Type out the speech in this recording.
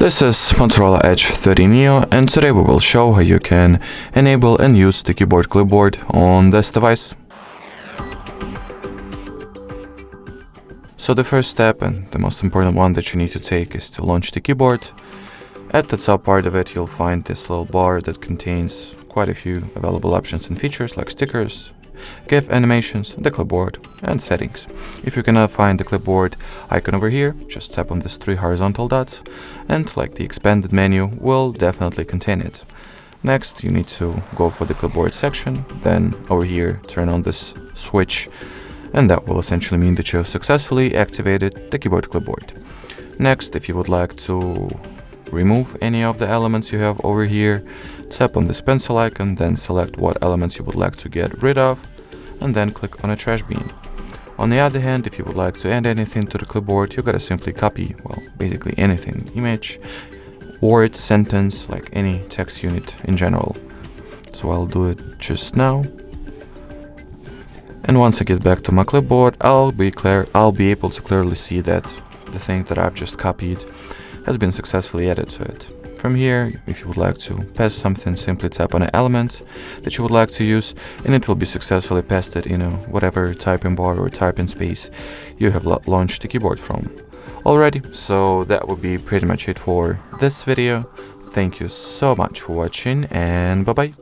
This is Motorola Edge 30 Neo, and today we will show how you can enable and use the keyboard clipboard on this device. So the first step, and the most important one that you need to take, is to launch the keyboard. At the top part of it, you'll find this little bar that contains quite a few available options and features like stickers, GIF animations, the clipboard, and settings. If you cannot find the clipboard icon over here, just tap on these three horizontal dots, and like the expanded menu will definitely contain it. Next, you need to go for the clipboard section, then over here turn on this switch, and that will essentially mean that you have successfully activated the keyboard clipboard. Next, if you would like to remove any of the elements you have over here, tap on this pencil icon, then select what elements you would like to get rid of, and then click on a trash bin. On the other hand, if you would like to add anything to the clipboard, you gotta simply copy, well, basically anything, image, word, sentence, like any text unit in general. So I'll do it just now. And once I get back to my clipboard, I'll be able to clearly see that the thing that I've just copied has been successfully added to it. From here, if you would like to paste something, simply tap on an element that you would like to use, and it will be successfully pasted in whatever typing bar or typing space you have launched the keyboard from. Alrighty, so that would be pretty much it for this video. Thank you so much for watching, and bye bye.